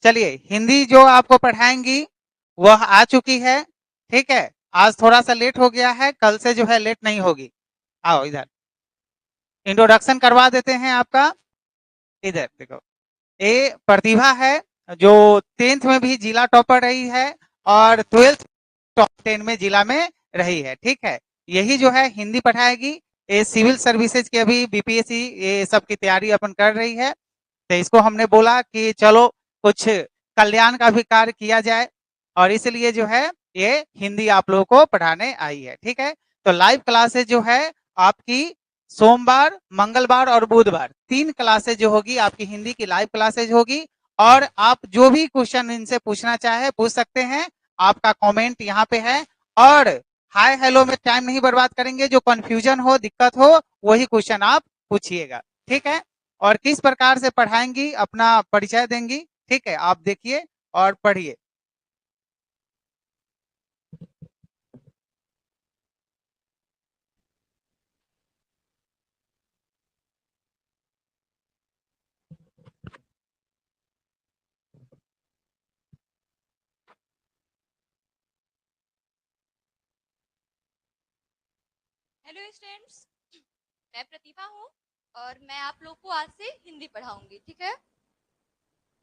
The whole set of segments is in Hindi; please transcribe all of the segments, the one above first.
चलिए हिंदी जो आपको पढ़ाएंगी वह आ चुकी है, ठीक है। आज थोड़ा सा लेट हो गया है, कल से जो है लेट नहीं होगी। आओ इधर, इंट्रोडक्शन करवा देते हैं आपका। इधर देखो, ये प्रतिभा है जो 10th में भी जिला टॉपर रही है और 12th टॉप 10 में जिला में रही है, ठीक है। यही जो है हिंदी पढ़ाएगी। ये सिविल सर्विसेज की अभी बीपीएससी ये सब की तैयारी अपन कर रही है, तो इसको हमने बोला कि चलो कुछ कल्याण का भी कार्य किया जाए, और इसलिए जो है ये हिंदी आप लोगों को पढ़ाने आई है, ठीक है। तो लाइव क्लासेज जो है आपकी सोमवार, मंगलवार और बुधवार 3 क्लासेज जो होगी आपकी हिंदी की लाइव क्लासेज होगी। और आप जो भी क्वेश्चन इनसे पूछना चाहे पूछ सकते हैं, आपका कमेंट यहाँ पे है। और हाय हेलो में टाइम नहीं बर्बाद करेंगे, जो कंफ्यूजन हो, दिक्कत हो, वही क्वेश्चन आप पूछिएगा, ठीक है। और किस प्रकार से पढ़ाएंगी अपना परिचय देंगी, ठीक है। आप देखिए और पढ़िए। हेलो स्टूडेंट्स, मैं प्रतिभा हूँ और मैं आप लोग को आज से हिंदी पढ़ाऊंगी, ठीक है।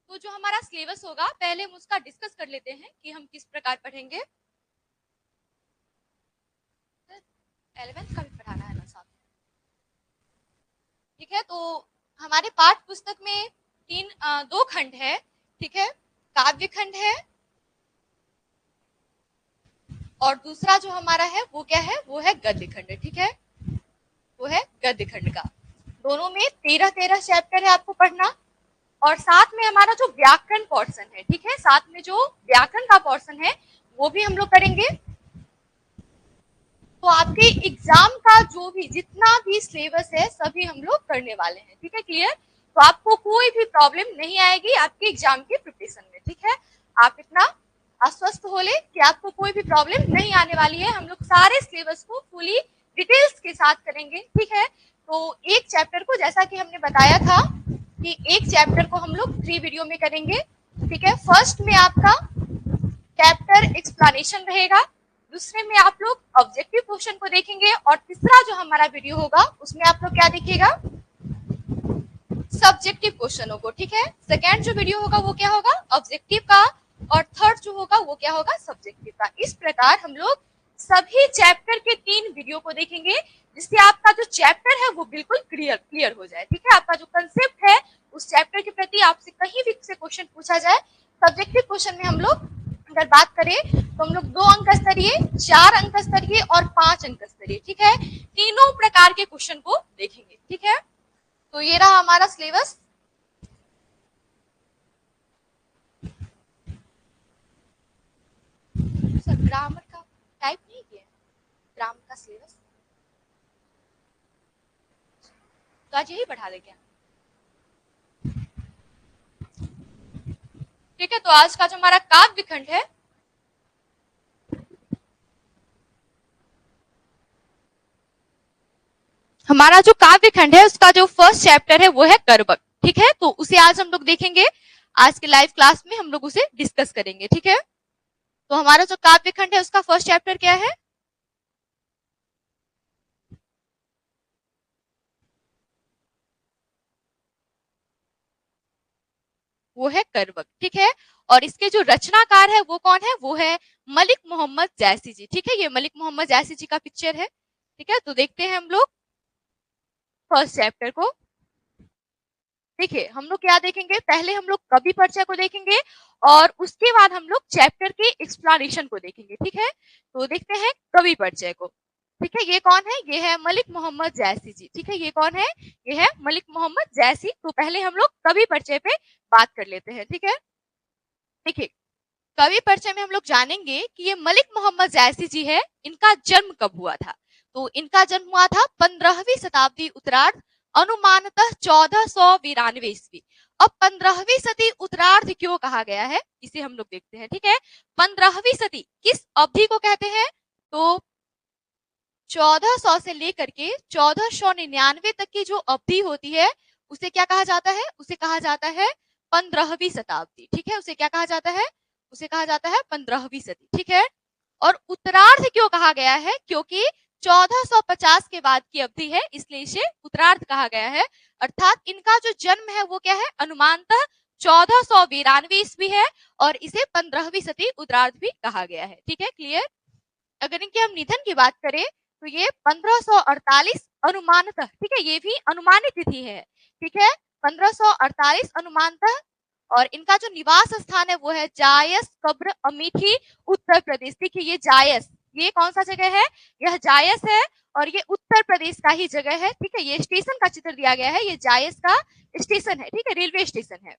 तो जो हमारा सिलेबस होगा पहले हम उसका डिस्कस कर लेते हैं कि हम किस प्रकार पढ़ेंगे। 11th का भी पढ़ाना है ना साथ, ठीक है। तो हमारे पाठ्य पुस्तक में दो खंड है, ठीक है। काव्य खंड है और दूसरा जो हमारा है वो क्या है, वो है गद्य खंड, ठीक है। वो है गद्य खंड का। दोनों में 13-13 चैप्टर है आपको पढ़ना। और साथ में हमारा जो व्याकरण पोर्शन है, ठीक है, साथ में जो व्याकरण का पोर्शन है वो भी हम लोग करेंगे। तो आपके एग्जाम का जो भी जितना भी सिलेबस है सभी हम लोग करने वाले हैं, ठीक है, क्लियर। तो आपको कोई भी प्रॉब्लम नहीं आएगी आपके एग्जाम के प्रिपरेशन में, ठीक है। आप इतना आश्वस्त हो ले कि आपको कोई भी प्रॉब्लम नहीं आने वाली है। हम लोग सारे सिलेबस को फुली डिटेल्स के साथ करेंगे, ठीक है। तो एक चैप्टर को जैसा कि हमने बताया था कि एक चैप्टर को हम लोग 3 वीडियो में करेंगे, ठीक है। फर्स्ट में आपका चैप्टर एक्सप्लेनेशन रहेगा, दूसरे में आप लोग ऑब्जेक्टिव क्वेश्चन को देखेंगे और तीसरा जो हमारा वीडियो होगा उसमें आप लोग क्या देखिएगा, सब्जेक्टिव क्वेश्चनों को, ठीक है। सेकेंड जो वीडियो होगा वो क्या होगा, ऑब्जेक्टिव का, और थर्ड जो होगा वो क्या होगा, सब्जेक्टिव का। इस प्रकार हम लोग सभी चैप्टर के 3 वीडियो को देखेंगे जिससे आपका जो चैप्टर है वो बिल्कुल क्लियर हो जाए, ठीक है। आपका जो कंसेप्ट है उस चैप्टर के प्रति आपसे कहीं भी से क्वेश्चन पूछा जाए, सब्जेक्टिव क्वेश्चन में हम लोग अगर बात करें तो हम लोग 2 अंक स्तरीय, 4 अंक स्तरीय और 5 अंक स्तरीय, ठीक है, तीनों प्रकार के क्वेश्चन को देखेंगे, ठीक है। तो ये रहा हमारा सिलेबस। सर ग्रामर का टाइप नहीं किया, ग्रामर का सिलेबस तो आज यही पढ़ा दे क्या, ठीक है। तो आज का जो हमारा काव्य खंड है, हमारा जो काव्य खंड है उसका जो फर्स्ट चैप्टर है वो है कर्वक, ठीक है। तो उसे आज हम लोग देखेंगे, आज के लाइव क्लास में हम लोग उसे डिस्कस करेंगे, ठीक है। तो हमारा जो काव्य खंड है उसका फर्स्ट चैप्टर क्या है, वो है कर्वक, ठीक है। और इसके जो रचनाकार है वो कौन है, वो है मलिक मोहम्मद जैसी जी, ठीक है। ये मलिक मोहम्मद जैसी जी का पिक्चर है, ठीक है। तो देखते हैं हम लोग फर्स्ट चैप्टर को। देखिए हम लोग क्या देखेंगे, पहले हम लोग कवि परिचय को देखेंगे और उसके बाद हम लोग चैप्टर के एक्सप्लेनेशन को देखेंगे, ठीक है। तो देखते हैं कवि परिचय को, ठीक है। ये कौन है, ये है मलिक मोहम्मद जैसी जी, ठीक है। ये कौन है, ये है मलिक मोहम्मद जैसी। तो पहले हम लोग कवि परिचय पे बात कर लेते हैं, ठीक है। देखिए कवि परिचय में हम लोग जानेंगे कि ये मलिक मोहम्मद जैसी जी है, इनका जन्म कब हुआ था। तो इनका जन्म हुआ था 15वीं शताब्दी उत्तरार्ध, अनुमानतः 1492 ईस्वी। अब 15वीं सदी उत्तरार्ध क्यों कहा गया है इसे हम लोग देखते हैं, ठीक है। 15वीं सदी किस अवधि को कहते हैं, तो 1400 से लेकर के 1499 तक की जो अवधि होती है उसे क्या कहा जाता है, उसे कहा जाता है 15वीं शताब्दी, ठीक है, उसे क्या कहा जाता है, उसे कहा जाता है 15वीं सदी, ठीक है। और उत्तरार्ध क्यों कहा गया है, क्योंकि 1450 के बाद की अवधि है, इसलिए इसे उत्तरार्ध कहा गया है। अर्थात इनका जो जन्म है वो क्या है, अनुमानतः 1492 ईस्वी है, और इसे 15वीं सदी उत्तरार्ध भी कहा गया है, ठीक है, क्लियर। अगर इनके हम निधन की बात करें तो ये 1548 अनुमानतः, ठीक है, ये भी अनुमानित तिथि है, ठीक है, 1548 अनुमानतः। और इनका जो निवास स्थान है वो है जायस कब्र अमेठी उत्तर प्रदेश। देखिए ये जायस, ये कौन सा जगह है, यह जायस है, और ये उत्तर प्रदेश का ही जगह है, ठीक है। ये स्टेशन का चित्र दिया गया है, ये जायस का स्टेशन है, ठीक है, रेलवे स्टेशन है।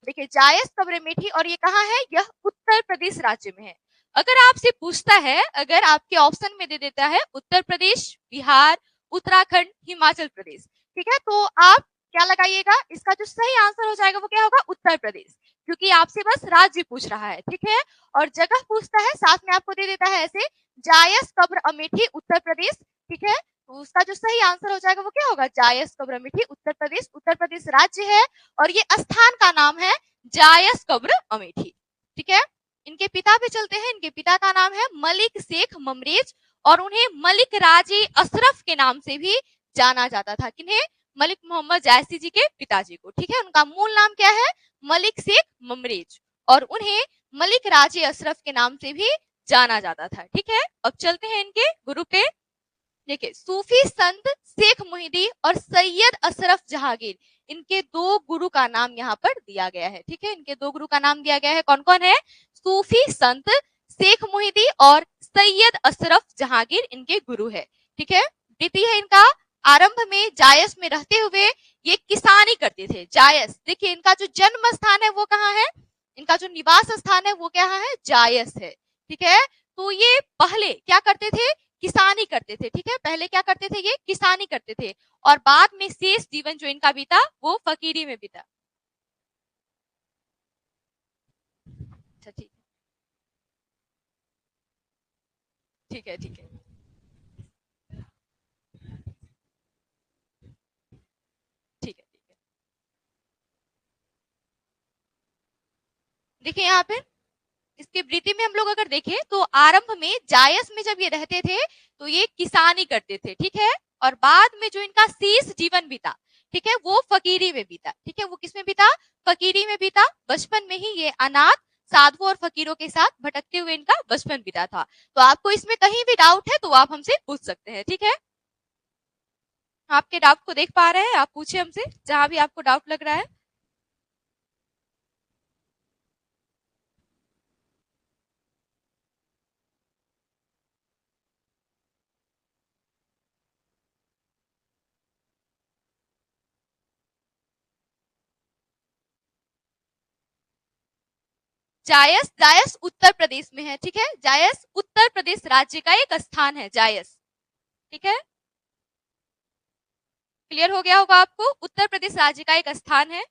देखिए जायस कब्र अमेठी, और ये कहाँ है, यह उत्तर प्रदेश राज्य में है। अगर आपसे पूछता है, अगर आपके ऑप्शन में दे देता है उत्तर प्रदेश, बिहार, उत्तराखंड, हिमाचल प्रदेश, ठीक है, तो आप क्या लगाइएगा, इसका जो सही आंसर हो जाएगा वो क्या होगा, उत्तर प्रदेश, क्योंकि आपसे बस राज्य पूछ रहा है, ठीक है। और जगह पूछता है, साथ में आपको दे देता है ऐसे, जायस कब्र अमेठी उत्तर प्रदेश, ठीक है, तो उसका जो सही आंसर हो जाएगा वो क्या होगा, जायस कब्र अमेठी उत्तर प्रदेश। उत्तर प्रदेश राज्य है, और ये स्थान का नाम है जायस कब्र अमेठी, ठीक है। इनके पिता पे चलते हैं, इनके पिता का नाम है मलिक शेख ममरेज, और उन्हें मलिक राजे अशरफ के नाम से भी जाना जाता था। किन्हें, मलिक मोहम्मद जायसी जी के पिताजी को, ठीक है। उनका मूल नाम क्या है, मलिक शेख ममरेज, और उन्हें मलिक राजे अशरफ के नाम से भी जाना जाता था, ठीक है। अब चलते हैं इनके गुरु पे। देखिए सूफी संत शेख मोहिदी और सैयद अशरफ जहांगीर, इनके दो गुरु का नाम यहाँ पर दिया गया है, ठीक है। इनके दो गुरु का नाम दिया गया है, कौन कौन है, सूफी संत शेख मोहिदी और सैयद अशरफ जहांगीर इनके गुरु है, ठीक है। द्वितीय है इनका, आरंभ में जायस में रहते हुए ये किसानी करते थे। जायस, देखिए इनका जो जन्म स्थान है वो कहाँ है, इनका जो निवास स्थान है वो क्या है, जायस है, ठीक है। तो ये पहले क्या करते थे, किसानी करते थे, ठीक है, पहले क्या करते थे, ये किसानी करते थे, और बाद में शेष जीवन जो इनका बीता वो फकीरी में बीता। अच्छा ठीक ठीक है, ठीक है, ठीक है, ठीक है। देखिए यहाँ पे इसकी वृत्ति में हम लोग अगर देखें तो आरंभ में जायस में जब ये रहते थे तो ये किसानी करते थे, ठीक है, और बाद में जो इनका शेष जीवन बीता, ठीक है, वो फकीरी में बीता, ठीक है, वो किसमें बीता, फकीरी में बीता। बचपन में ही ये अनाथ साधुओं और फकीरों के साथ भटकते हुए इनका बचपन बीता था। तो आपको इसमें कहीं भी डाउट है तो आप हमसे पूछ सकते हैं, ठीक है। आपके डाउट को देख पा रहे हैं, आप पूछे हमसे जहां भी आपको डाउट लग रहा है। जायस, जायस उत्तर प्रदेश में है, ठीक है, जायस उत्तर प्रदेश राज्य का एक स्थान है, जायस, ठीक है। क्लियर हो गया होगा आपको, उत्तर प्रदेश राज्य का एक स्थान है।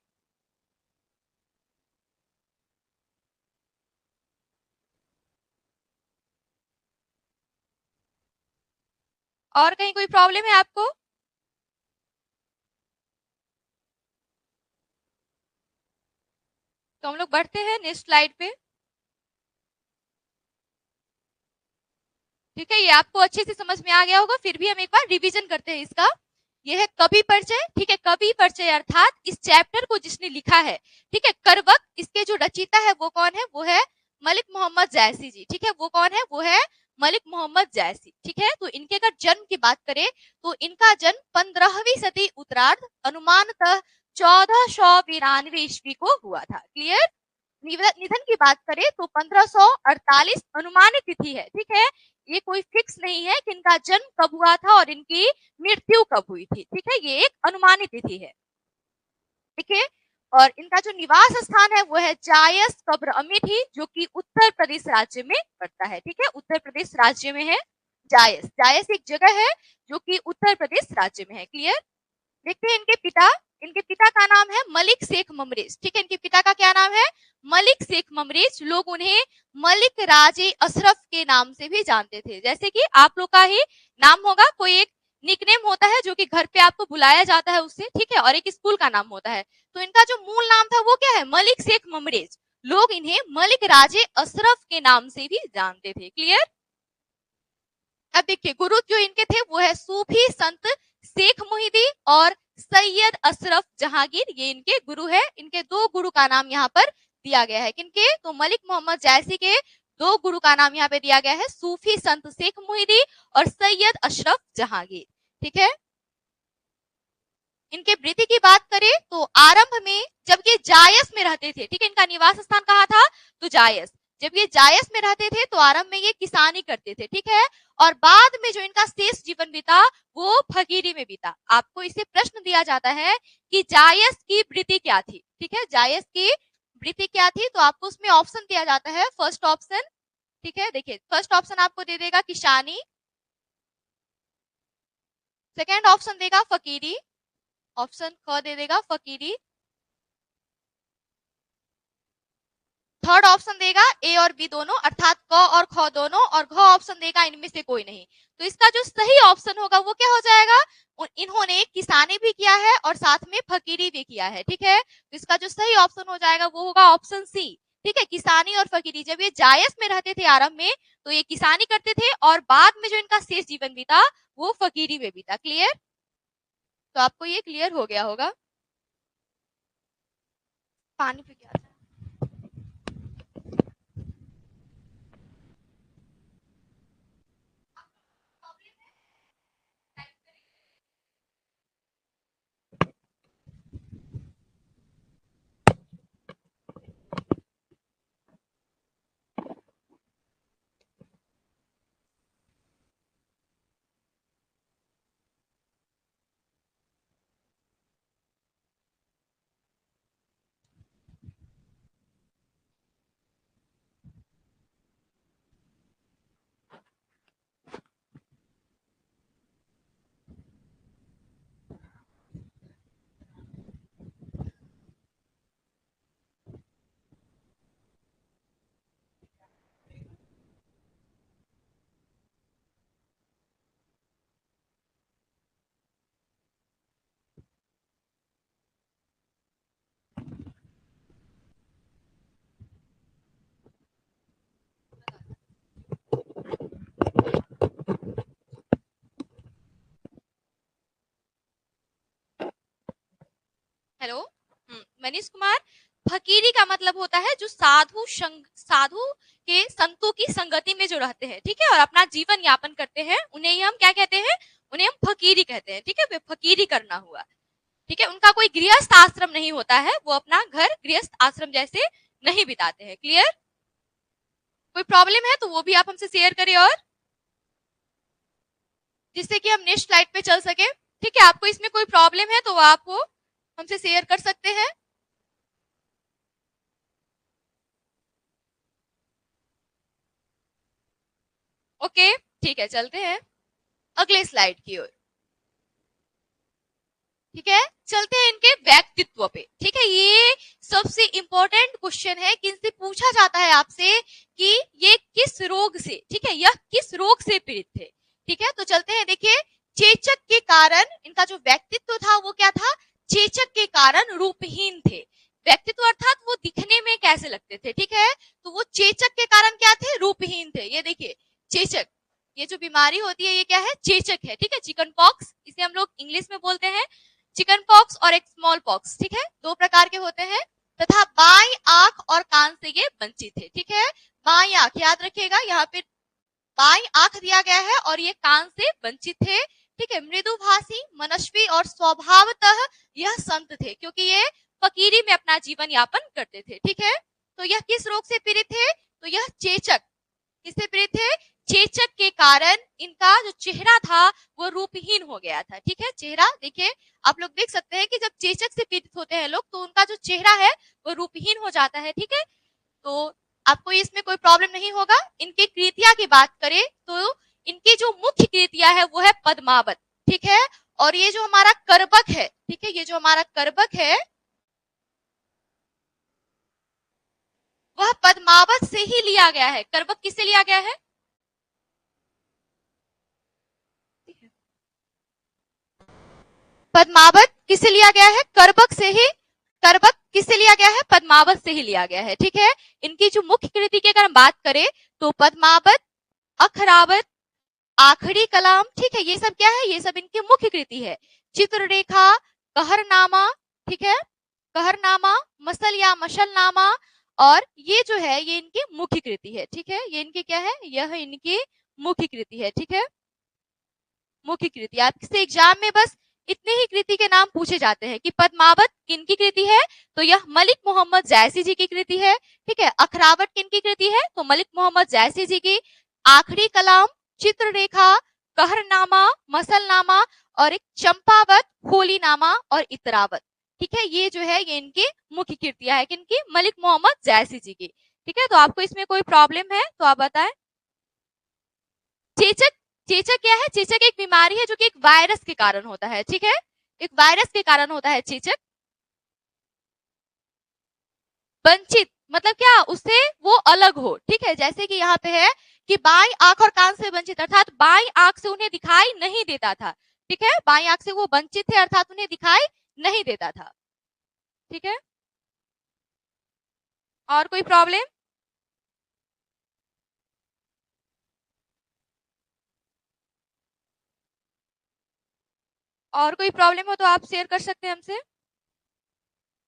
और कहीं कोई प्रॉब्लम है आपको, तो हम लोग बढ़ते हैं नेक्स्ट स्लाइड पे, ठीक है। ये आपको अच्छे से समझ में आ गया होगा, फिर भी हम एक बार रिवीजन करते हैं इसका। ये है कवि परिचय, ठीक है, कवि परिचय अर्थात इस चैप्टर को जिसने लिखा है, ठीक है, करवक, इसके जो रचयिता है वो कौन है, वो है मलिक मोहम्मद जायसी जी, ठीक है, वो कौन है, वो है मलिक मोहम्मद जायसी, ठीक है। तो इनके अगर जन्म की बात करें तो इनका जन्म 15वीं सदी उत्तरार्ध अनुमानतः 1492 ईस्वी को हुआ था, क्लियर। निधन की बात करें तो 1548 अनुमानित तिथि है, ठीक है, ये कोई फिक्स नहीं है कि इनका जन्म कब हुआ था और इनकी मृत्यु कब हुई थी, ठीक है, ये एक अनुमानित तिथि है, ठीक है। और इनका जो निवास स्थान है वो है जायस कब्र अमेठी, जो कि उत्तर प्रदेश राज्य में पड़ता है, ठीक है, उत्तर प्रदेश राज्य में है जायस। जायस एक जगह है जो कि उत्तर प्रदेश राज्य में है, क्लियर। देखते हैं इनके पिता, इनके पिता का नाम है मलिक शेख ममरेज, ठीक है, इनके पिता का क्या नाम है, मलिक शेख ममरेज। लोग उन्हें मलिक राजे अशरफ के नाम से भी जानते थे, जैसे कि आप लोग का ही नाम होगा, कोई एक निकनेम होता है जो कि घर पे आपको बुलाया जाता है उससे, ठीक है, और एक स्कूल का नाम होता है। तो इनका जो मूल नाम था वो क्या है, मलिक शेख ममरेज। लोग इन्हें मलिक राजे अशरफ के नाम से भी जानते थे। क्लियर। अब देखिए गुरु जो इनके थे वो है सूफी संत शेख मुहिदी और सैयद अशरफ जहांगीर, ये इनके गुरु है। इनके दो गुरु का नाम यहाँ पर दिया गया है। किनके, तो मलिक मोहम्मद जैसी के दो गुरु का नाम यहाँ पे दिया गया है, सूफी संत शेख मुहिदी और सैयद अशरफ जहांगीर। ठीक है। इनके वृत्ति की बात करें तो आरंभ में जब ये जायस में रहते थे, ठीक है, इनका निवास स्थान कहाँ था, तो जायस। जब ये जायस में रहते थे तो आरंभ में ये किसानी करते थे, ठीक है, और बाद में जो इनका शेष जीवन बीता वो फकीरी में बीता। आपको इसे प्रश्न दिया जाता है कि जायस की वृत्ति क्या थी, ठीक है, जायस की वृत्ति क्या थी, तो आपको उसमें ऑप्शन दिया जाता है। फर्स्ट ऑप्शन, ठीक है, देखिए फर्स्ट ऑप्शन आपको दे देगा किसानी, सेकेंड ऑप्शन देगा फकीरी, ऑप्शन ख दे देगा फकीरी, थर्ड ऑप्शन देगा ए और बी दोनों, अर्थात क और ख दोनों, और घ ऑप्शन देगा इनमें से कोई नहीं। तो इसका जो सही ऑप्शन होगा वो क्या हो जाएगा, इन्होंने किसानी भी किया है और साथ में फकीरी भी किया है, ठीक है। तो इसका जो सही ऑप्शन हो जाएगा वो होगा ऑप्शन सी, ठीक है, किसानी और फकीरी। जब ये जायस में रहते थे आरंभ में तो ये किसानी करते थे और बाद में जो इनका शेष जीवन बीता वो फकीरी में बीता। क्लियर। तो आपको ये क्लियर हो गया होगा। पानी पी के आ जाए। हेलो। मनीष कुमार, फकीरी का मतलब होता है जो साधु के संतों की संगति में जो रहते हैं, ठीक है, और अपना जीवन यापन करते हैं, उन्हें ही हम क्या कहते हैं, उन्हें हम फकीरी कहते हैं, ठीक है, वे फकीरी करना हुआ, ठीक है। उनका कोई गृहस्थ आश्रम नहीं होता है, वो अपना घर गृहस्थ आश्रम जैसे नहीं बिताते हैं। क्लियर। कोई प्रॉब्लम है तो वो भी आप हमसे शेयर करें, और जिससे कि हम नेक्स्ट स्लाइड पे चल सके, ठीक है। आपको इसमें कोई प्रॉब्लम है तो आपको हमसे शेयर कर सकते हैं। ओके, ठीक है, चलते हैं अगले स्लाइड की ओर। ठीक है, चलते हैं इनके व्यक्तित्व पे। ठीक है, ये सबसे इंपॉर्टेंट क्वेश्चन है कि इनसे पूछा जाता है आपसे कि ये किस रोग से, ठीक है, यह किस रोग से पीड़ित थे। ठीक है, तो चलते हैं। देखिए, चेचक के कारण इनका जो व्यक्तित्व था वो क्या था, चेचक के कारण रूपहीन थे। व्यक्तित्व अर्थात वो दिखने में कैसे लगते थे, ठीक है, तो वो चेचक के कारण क्या थे, रूपहीन थे। ये देखिए चेचक, ये जो बीमारी होती है ये क्या है, चेचक है, ठीक है, चिकन पॉक्स इसे हम लोग इंग्लिश में बोलते हैं। चिकन पॉक्स और एक स्मॉल पॉक्स, ठीक है, दो प्रकार के होते हैं, तथा बाई आंख और कान से ये वंचित है। ठीक है, बाई आंख याद रखिएगा, यहाँ पे बाई आंख दिया गया है और ये कान से वंचित थे। ठीक है, मृदुभाषी, मनस्वी और स्वभावतः यह संत थे, क्योंकि ये फकीरी में अपना जीवन यापन करते थे। ठीक है, तो यह किस रोग से पीड़ित थे, तो यह चेचक, किससे पीड़ित थे, चेचक के कारण इनका जो चेहरा था वो रूपहीन हो गया था। ठीक है, चेहरा देखिए, आप लोग देख सकते हैं कि जब चेचक से पीड़ित होते हैं लोग तो उनका जो चेहरा है वो रूपहीन हो जाता है। ठीक है, तो आपको इसमें कोई प्रॉब्लम नहीं होगा। इनकी कृतियां की बात करें तो इनकी जो मुख्य कृतियां है वो है पद्मावत। ठीक है, और ये जो हमारा करबक है, ठीक है, ये जो हमारा करबक है वह पद्मावत से ही लिया गया है। करबक किससे लिया गया है, पद्मावत किससे लिया गया है? करबक से ही। करबक किससे लिया गया है? पद्मावत से ही लिया गया है, ठीक है। इनकी जो मुख्य कृति की अगर हम बात करें तो पद्मावत, अखरावत, आखिरी कलाम, ठीक है, ये सब क्या है? ये सब इनकी मुख्य कृति है। चित्ररेखा, कहरनामा, ठीक है, कहरनामा, मसल या मशलनामा, और ये जो है ये इनकी मुख्य कृति है, ठीक है। ये इनकी क्या है? यह इनकी मुख्य कृति है, ठीक है, मुख्य कृति। आपसे एग्जाम में बस इतने ही कृति के नाम पूछे जाते हैं कि पद्मावत किनकी कृति है, तो यह मलिक मोहम्मद जैसी जी की कृति है, ठीक है। अखरावत किनकी कृति है, तो मलिक मोहम्मद जैसी जी की। आखिरी कलाम, चित्ररेखा, कहरनामा, मसलनामा, और एक चंपावत, होलीनामा और इतरावत, ठीक है। ये जो है ये इनकी मुख्य कृतियां है किनकी? मलिक मोहम्मद जैसी जी की, ठीक है। तो आपको इसमें कोई प्रॉब्लम है तो आप बताएं। चेचक, चेचक क्या है? चेचक एक बीमारी है जो कि एक वायरस के कारण होता है, ठीक है, एक वायरस के कारण होता है चेचक। वंचित मतलब क्या? उससे वो अलग हो, ठीक है। जैसे कि यहाँ पे है कि बाईं आंख और कान से वंचित, अर्थात बाईं आंख से उन्हें दिखाई नहीं देता था, ठीक है, बाईं आंख से वो वंचित थे अर्थात उन्हें दिखाई नहीं देता था, ठीक है। और कोई प्रॉब्लम? और कोई प्रॉब्लम हो तो आप शेयर कर सकते हैं हमसे।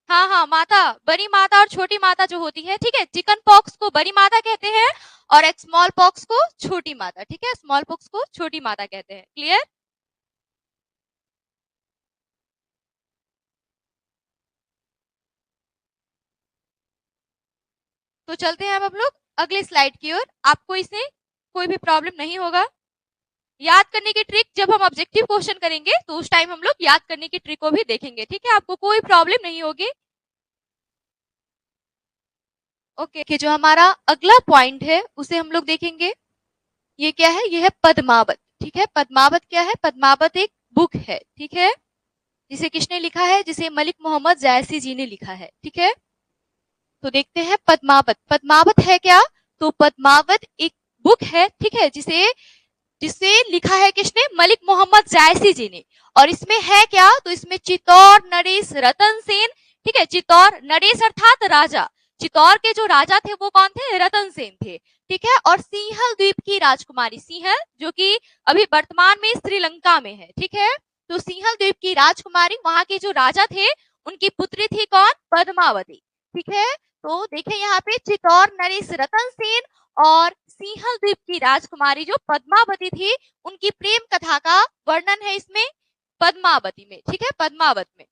हाँ हाँ, माता, बड़ी माता और छोटी माता जो होती है, ठीक है, चिकन पॉक्स को बड़ी माता कहते हैं और एक स्मॉल पॉक्स को छोटी माता, ठीक है, स्मॉल पॉक्स को छोटी माता कहते हैं। क्लियर? तो चलते हैं अब हम लोग अगले स्लाइड की ओर। आपको इसमें कोई भी प्रॉब्लम नहीं होगा। याद करने की ट्रिक, जब हम ऑब्जेक्टिव क्वेश्चन करेंगे तो उस टाइम हम लोग याद करने की ट्रिक को भी देखेंगे, ठीक है, आपको कोई प्रॉब्लम नहीं होगी। ओके, जो हमारा अगला पॉइंट है उसे हम लोग देखेंगे। ये क्या है? ये है पद्मावत, ठीक है। पद्मावत क्या है? पद्मावत एक बुक है, ठीक है, जिसे किसने लिखा है? जिसे मलिक मोहम्मद जैसी जी ने लिखा है, ठीक है। तो देखते हैं पद्मावत। पद्मावत है क्या? तो पद्मावत एक बुक है, ठीक है, जिसे जिसे लिखा है किसने? मलिक मोहम्मद जायसी जी ने। और इसमें है क्या? तो इसमें चित्तौड़ नरेश रतन सेन, ठीक है, चित्तौड़ नरेश अर्थात राजा, चित्तौड़ के जो राजा थे वो कौन थे? रतन सेन थे, ठीक है। और सिंहल द्वीप की राजकुमारी, सिंहल जो कि अभी वर्तमान में श्रीलंका में है, ठीक है, तो सिंहल द्वीप की राजकुमारी, वहां के जो राजा थे उनकी पुत्री थी कौन? पद्मावती, ठीक है। तो देखें यहाँ पे चित्तौड़ नरेश रतन सेन और सिंहल द्वीप की राजकुमारी जो पद्मावती थी, उनकी प्रेम कथा का वर्णन है इसमें पद्मावती में, ठीक है, पद्मावत में।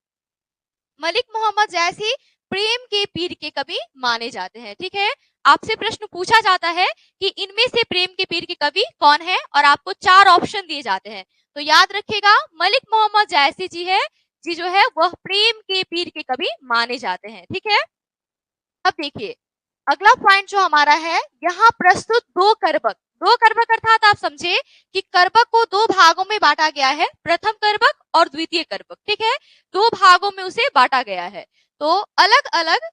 मलिक मोहम्मद जैसी प्रेम के पीर के कवि माने जाते हैं, ठीक है। आपसे प्रश्न पूछा जाता है कि इनमें से प्रेम के पीर के कवि कौन है, और आपको 4 ऑप्शन दिए जाते हैं। तो याद रखिएगा, मलिक मोहम्मद जैसी जी है, जी जो है वह प्रेम के पीर के कवि माने जाते हैं, ठीक है। अब देखिए अगला पॉइंट जो हमारा है, यहाँ प्रस्तुत दो करबक अर्थात आप समझे कि करबक को 2 भागों में बांटा गया है, प्रथम करबक और द्वितीय करबक, ठीक है, 2 भागों में उसे बांटा गया है। तो अलग अलग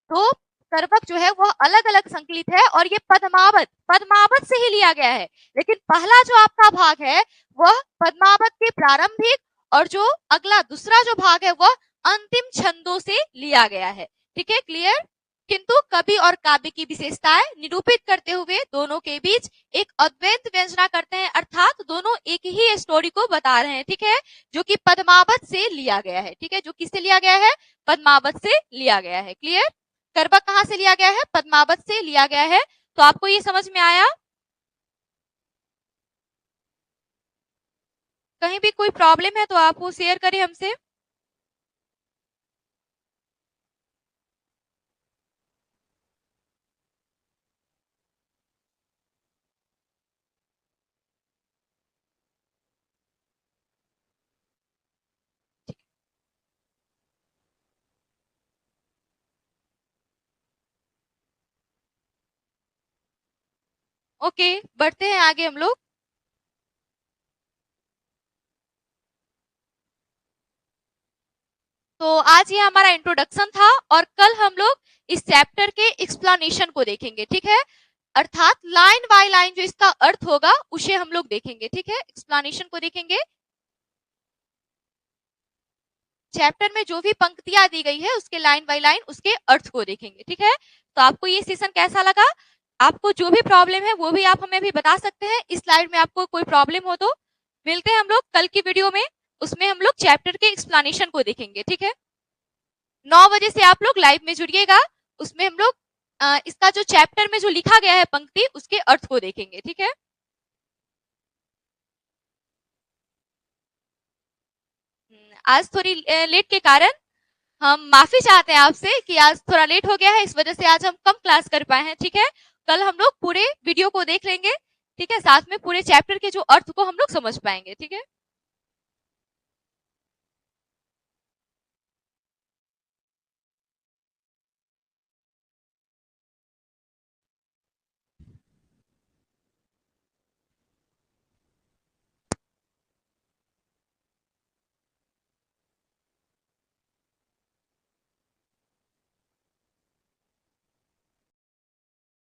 2 करबक जो है वह अलग अलग संकलित है, और ये पद्मावत से ही लिया गया है। लेकिन पहला जो आपका भाग है वह पद्मावत के प्रारंभिक, और जो अगला दूसरा जो भाग है वह अंतिम छंदों से लिया गया है, ठीक है, क्लियर। किंतु कवि और काव्य की विशेषताएं निरूपित करते हुए दोनों के बीच एक अद्वैत व्यंजना करते हैं, अर्थात दोनों एक ही स्टोरी को बता रहे हैं, ठीक है, जो कि पद्मावत से लिया गया है, ठीक है, जो किससे लिया गया है? पद्मावत से लिया गया है, क्लियर। करबक कहां से लिया गया है? पद्मावत से लिया गया है। तो आपको ये समझ में आया? कहीं भी कोई प्रॉब्लम है तो आप वो शेयर करें हमसे। ओके, बढ़ते हैं आगे हम लोग। तो आज ये हमारा इंट्रोडक्शन था, और कल हम लोग इस चैप्टर के एक्सप्लेनेशन को देखेंगे, ठीक है, अर्थात लाइन बाय लाइन जो इसका अर्थ होगा उसे हम लोग देखेंगे, ठीक है, एक्सप्लेनेशन को देखेंगे। चैप्टर में जो भी पंक्तियां दी गई है उसके लाइन बाय लाइन उसके अर्थ को देखेंगे। ठीक है, तो आपको ये सेशन कैसा लगा? आपको जो भी प्रॉब्लम है वो भी आप हमें भी बता सकते हैं। इस स्लाइड में आपको कोई प्रॉब्लम हो तो मिलते हैं हम लोग कल की वीडियो में, उसमें हम लोग चैप्टर के एक्सप्लेनेशन को देखेंगे। ठीक है, 9 बजे से आप लोग लाइव में जुड़िएगा, उसमें हम लोग इसका जो चैप्टर में जो लिखा गया है पंक्ति उसके अर्थ को देखेंगे। ठीक है, आज थोड़ी लेट के कारण हम माफी चाहते हैं आपसे कि आज थोड़ा लेट हो गया है, इस वजह से आज हम कम क्लास कर पाए हैं। ठीक है, कल हम लोग पूरे वीडियो को देख लेंगे। ठीक है, साथ में पूरे चैप्टर के जो अर्थ को हम लोग समझ पाएंगे। ठीक है।